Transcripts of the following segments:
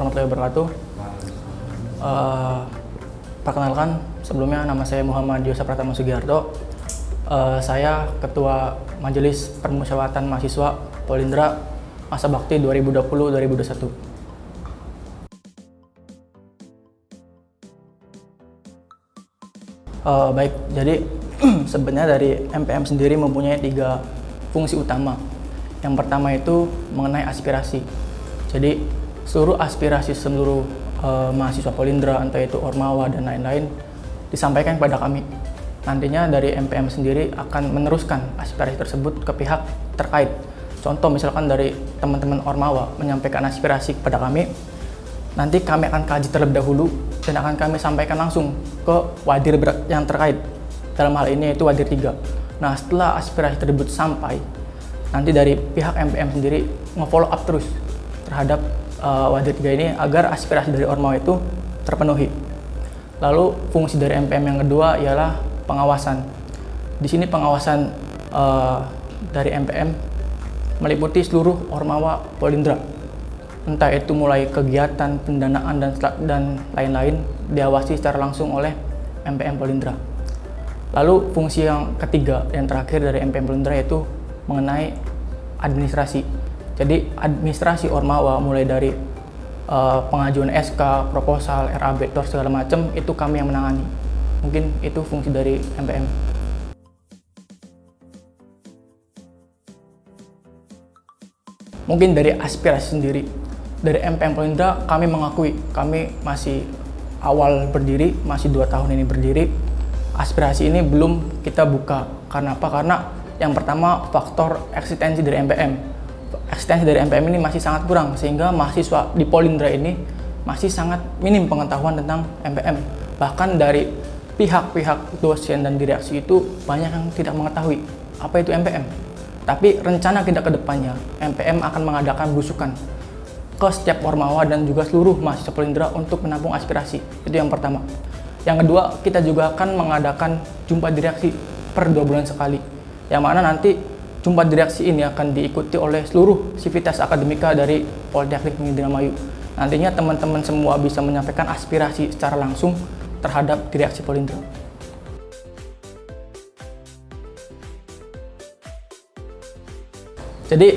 warahmatullahi wabarakatuh. Perkenalkan, sebelumnya nama saya Muhammad Yosef Pratama Sugiharto. Saya Ketua Majelis Permusyawaratan Mahasiswa Polindra Masa Bakti 2020-2021. Baik, jadi sebenarnya dari MPM sendiri mempunyai 3 fungsi utama. Yang pertama itu mengenai aspirasi. Jadi seluruh aspirasi seluruh mahasiswa Polindra, entah itu Ormawa dan lain-lain, disampaikan kepada kami. Nantinya dari MPM sendiri akan meneruskan aspirasi tersebut ke pihak terkait. Contoh misalkan dari teman-teman Ormawa menyampaikan aspirasi kepada kami, nanti kami akan kaji terlebih dahulu dan akan kami sampaikan langsung ke wadir yang terkait. Dalam hal ini yaitu wadir 3. Nah, setelah aspirasi tersebut sampai, nanti dari pihak MPM sendiri nge-follow up terus terhadap wadir 3 ini agar aspirasi dari Ormawa itu terpenuhi. Lalu fungsi dari MPM yang kedua ialah pengawasan. Di sini pengawasan dari MPM meliputi seluruh Ormawa Polindra. Entah itu mulai kegiatan, pendanaan dan lain-lain diawasi secara langsung oleh MPM Polindra. Lalu fungsi yang ketiga yang terakhir dari MPM Polindra yaitu mengenai administrasi. Jadi administrasi Ormawa mulai dari pengajuan SK, proposal, RAB, TOR segala macam itu kami yang menangani. Mungkin itu fungsi dari MPM. Mungkin dari aspirasi sendiri, dari MPM Polindra kami mengakui kami masih awal berdiri, masih 2 tahun ini berdiri. Aspirasi ini belum kita buka. Karena apa? Karena yang pertama faktor eksistensi dari MPM. Eksistensi dari MPM ini masih sangat kurang, sehingga mahasiswa di Polindra ini masih sangat minim pengetahuan tentang MPM. Bahkan dari pihak-pihak dosen dan direksi itu banyak yang tidak mengetahui apa itu MPM. Tapi rencana kita ke depannya, MPM akan mengadakan belusukan ke setiap Ormawa dan juga seluruh mahasiswa Polindra untuk menampung aspirasi. Itu yang pertama. Yang kedua, kita juga akan mengadakan jumpa direksi per 2 bulan sekali, yang mana nanti jumpa direksi ini akan diikuti oleh seluruh sivitas akademika dari Politeknik Indramayu. Nantinya teman-teman semua bisa menyampaikan aspirasi secara langsung terhadap direksi Polindra. Jadi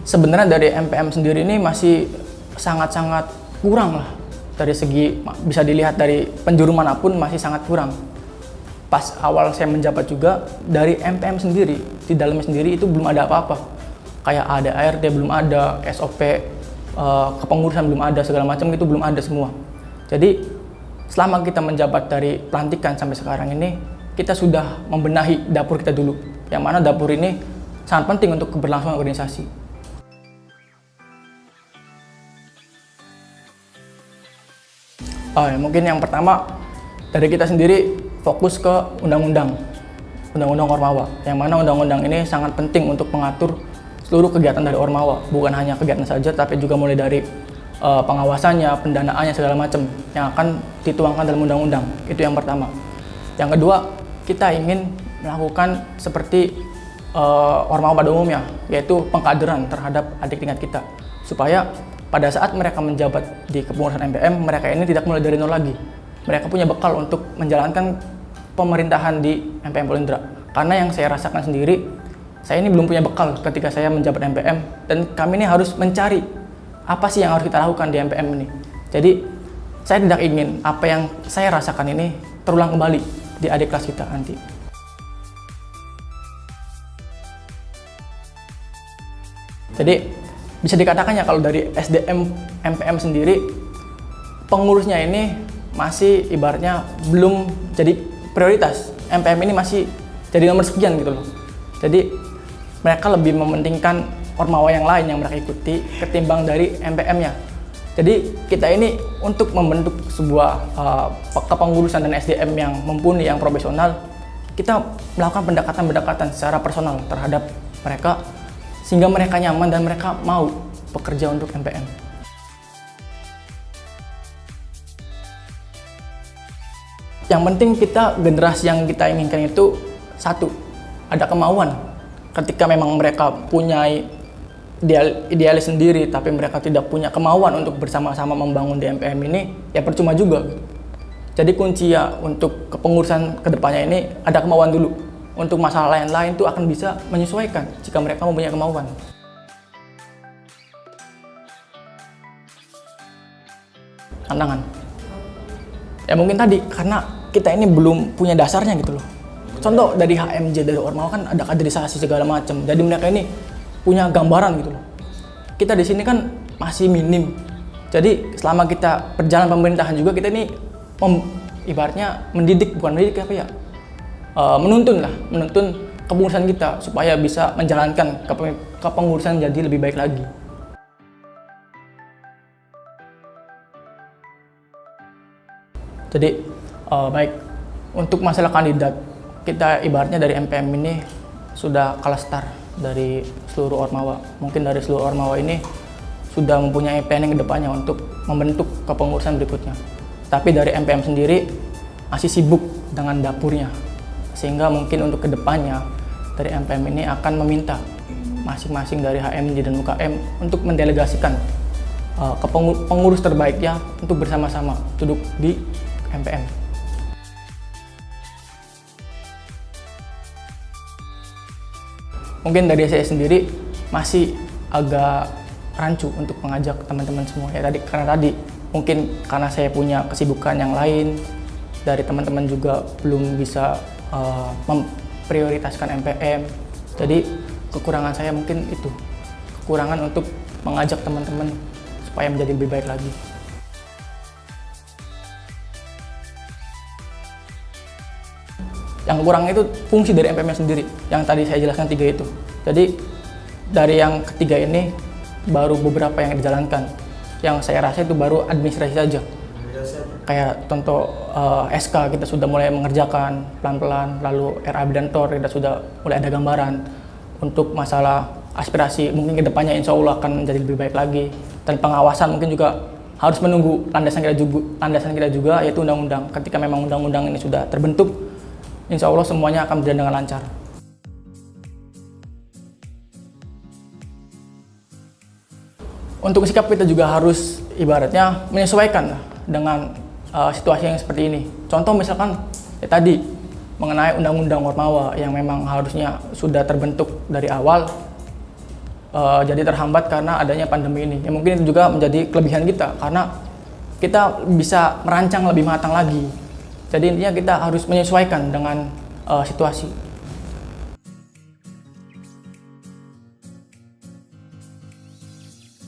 sebenarnya dari MPM sendiri ini masih sangat-sangat kurang lah. Dari segi bisa dilihat dari penjuru manapun masih sangat kurang. Pas awal saya menjabat juga, dari MPM sendiri, di dalamnya sendiri itu belum ada apa-apa. Kayak ada ART belum ada, SOP kepengurusan belum ada, segala macam itu belum ada semua. Jadi selama kita menjabat dari pelantikan sampai sekarang ini, kita sudah membenahi dapur kita dulu. Yang mana dapur ini sangat penting untuk keberlangsungan organisasi. Mungkin yang pertama, dari kita sendiri fokus ke undang-undang Ormawa, yang mana undang-undang ini sangat penting untuk mengatur seluruh kegiatan dari Ormawa, bukan hanya kegiatan saja, tapi juga mulai dari pengawasannya, pendanaannya segala macam yang akan dituangkan dalam undang-undang. Itu yang pertama. Yang kedua, kita ingin melakukan seperti Ormawa pada umumnya, yaitu pengkaderan terhadap adik tingkat kita, supaya pada saat mereka menjabat di kepengurusan MPM, mereka ini tidak mulai dari nol lagi. Mereka punya bekal untuk menjalankan pemerintahan di MPM Polindra. Karena yang saya rasakan sendiri, saya ini belum punya bekal ketika saya menjabat MPM, dan kami ini harus mencari apa sih yang harus kita lakukan di MPM ini. Jadi saya tidak ingin apa yang saya rasakan ini terulang kembali di adik kelas kita nanti. Jadi bisa dikatakan ya kalau dari SDM MPM sendiri, pengurusnya ini masih ibaratnya belum jadi prioritas. MPM ini masih jadi nomor sekian gitu loh. Jadi mereka lebih mementingkan Ormawa yang lain yang mereka ikuti ketimbang dari MPM-nya. Jadi kita ini untuk membentuk sebuah kepengurusan dan SDM yang mumpuni, yang profesional, kita melakukan pendekatan-pendekatan secara personal terhadap mereka sehingga mereka nyaman dan mereka mau bekerja untuk MPM. Yang penting kita, generasi yang kita inginkan itu satu, ada kemauan. Ketika memang mereka punya idealis sendiri tapi mereka tidak punya kemauan untuk bersama-sama membangun di MPM ini, ya percuma juga. Jadi kunci ya untuk kepengurusan kedepannya ini ada kemauan dulu. Untuk masalah lain-lain itu akan bisa menyesuaikan jika mereka mempunyai kemauan. Tantangan. Ya mungkin tadi karena kita ini belum punya dasarnya gitu loh. Contoh dari HMJ, dari Ormawa kan ada kaderisasi segala macam. Jadi mereka ini punya gambaran gitu loh. Kita di sini kan masih minim. Jadi selama kita berjalan pemerintahan juga kita ini ibaratnya mendidik, bukan mendidik apa ya? Menuntun kepengurusan kita supaya bisa menjalankan kepengurusan jadi lebih baik lagi. Jadi baik untuk masalah kandidat, kita ibaratnya dari MPM ini sudah kalah start dari seluruh Ormawa. Mungkin dari seluruh Ormawa ini sudah mempunyai planning ke depannya untuk membentuk kepengurusan berikutnya. Tapi dari MPM sendiri masih sibuk dengan dapurnya. Sehingga mungkin untuk kedepannya dari MPM ini akan meminta masing-masing dari HMJ dan UKM untuk mendelegasikan pengurus terbaiknya untuk bersama-sama duduk di MPM. Mungkin dari saya sendiri masih agak rancu untuk mengajak teman-teman semua ya karena tadi mungkin karena saya punya kesibukan yang lain, dari teman-teman juga belum bisa memprioritaskan MPM. Jadi kekurangan saya mungkin itu, kekurangan untuk mengajak teman-teman supaya menjadi lebih baik lagi. Yang kurang itu fungsi dari MPM sendiri, yang tadi saya jelaskan 3 itu. Jadi dari yang ketiga ini baru beberapa yang dijalankan. Yang saya rasa itu baru administrasi saja. Kayak contoh SK kita sudah mulai mengerjakan pelan-pelan, lalu RAB dan TOR kita sudah mulai ada gambaran. Untuk masalah aspirasi mungkin kedepannya insya Allah akan menjadi lebih baik lagi. Dan pengawasan mungkin juga harus menunggu landasan kita juga yaitu undang-undang. Ketika memang undang-undang ini sudah terbentuk, insya Allah semuanya akan berjalan dengan lancar. Untuk sikap kita juga harus ibaratnya menyesuaikan dengan situasi yang seperti ini. Contoh misalkan ya tadi mengenai undang-undang Ormawa yang memang harusnya sudah terbentuk dari awal, jadi terhambat karena adanya pandemi ini. Ya mungkin itu juga menjadi kelebihan kita karena kita bisa merancang lebih matang lagi. Jadi intinya kita harus menyesuaikan dengan situasi.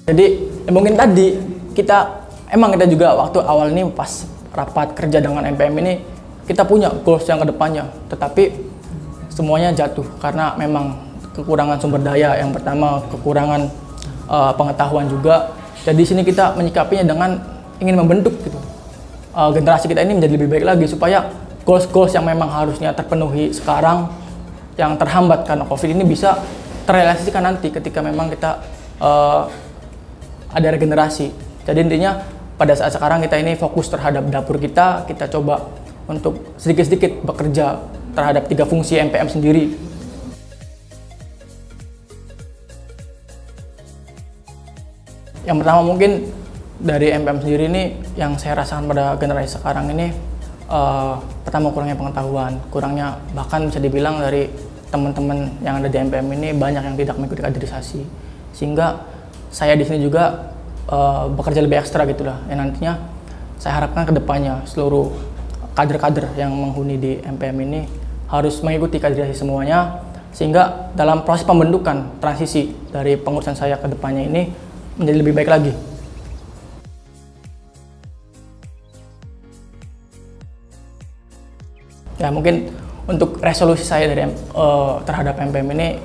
Jadi mungkin tadi kita juga waktu awal ini pas rapat kerja dengan MPM ini kita punya goals yang kedepannya, tetapi semuanya jatuh karena memang kekurangan sumber daya. Yang pertama kekurangan pengetahuan juga. Jadi di sini kita menyikapinya dengan ingin membentuk gitu generasi kita ini menjadi lebih baik lagi supaya goals-goals yang memang harusnya terpenuhi sekarang yang terhambat karena COVID ini bisa terrealisasikan nanti ketika memang kita ada regenerasi. Jadi intinya pada saat sekarang kita ini fokus terhadap dapur kita coba untuk sedikit-sedikit bekerja terhadap 3 fungsi MPM sendiri. Yang pertama mungkin dari MPM sendiri ini yang saya rasakan pada generasi sekarang ini pertama kurangnya pengetahuan, kurangnya bahkan bisa dibilang dari teman-teman yang ada di MPM ini banyak yang tidak mengikuti kaderisasi, sehingga saya di sini juga bekerja lebih ekstra gitulah. Yang nantinya saya harapkan kedepannya seluruh kader-kader yang menghuni di MPM ini harus mengikuti kaderisasi semuanya, sehingga dalam proses pembentukan transisi dari pengurusan saya ke depannya ini menjadi lebih baik lagi. Ya mungkin untuk resolusi saya dari terhadap MPM ini,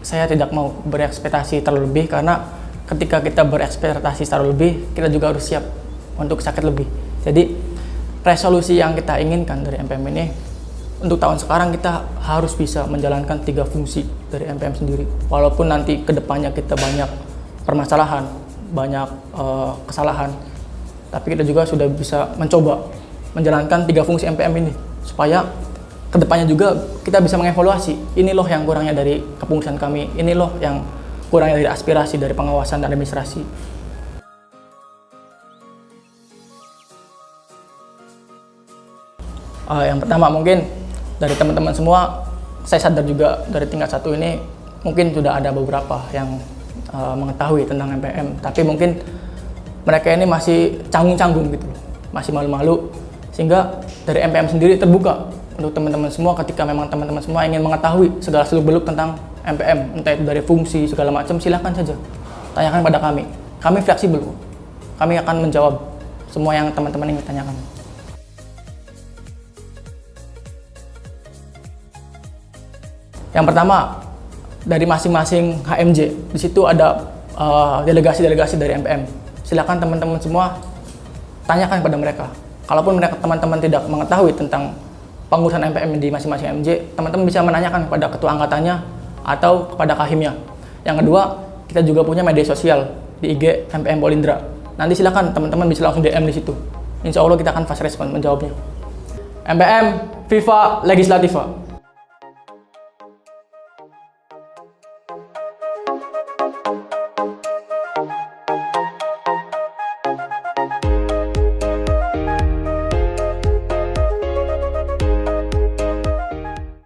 saya tidak mau berekspektasi terlalu lebih karena ketika kita berekspektasi terlalu lebih, kita juga harus siap untuk sakit lebih. Jadi resolusi yang kita inginkan dari MPM ini, untuk tahun sekarang kita harus bisa menjalankan 3 fungsi dari MPM sendiri. Walaupun nanti kedepannya kita banyak permasalahan, banyak kesalahan, tapi kita juga sudah bisa mencoba menjalankan 3 fungsi MPM ini supaya kedepannya juga kita bisa mengevaluasi, ini loh yang kurangnya dari kepengurusan kami, ini loh yang kurangnya dari aspirasi dari pengawasan dan administrasi. Yang pertama mungkin dari teman-teman semua, saya sadar juga dari tingkat 1 ini mungkin sudah ada beberapa yang mengetahui tentang MPM, tapi mungkin mereka ini masih canggung-canggung gitu, masih malu-malu, sehingga dari MPM sendiri terbuka untuk teman-teman semua ketika memang teman-teman semua ingin mengetahui segala seluk-beluk tentang MPM, entah itu dari fungsi segala macam, silahkan saja tanyakan pada kami. Kami fleksibel, kami akan menjawab semua yang teman-teman ingin tanyakan. Yang pertama, dari masing-masing HMJ, di situ ada delegasi-delegasi dari MPM. Silakan teman-teman semua tanyakan kepada mereka. Kalaupun mereka teman-teman tidak mengetahui tentang pengurusan MPM di masing-masing HMJ, teman-teman bisa menanyakan kepada ketua angkatannya atau kepada kahimnya. Yang kedua, kita juga punya media sosial di IG MPM Polindra. Nanti silakan teman-teman bisa langsung DM di situ. Insya Allah kita akan fast respon menjawabnya. MPM Viva Legislativa.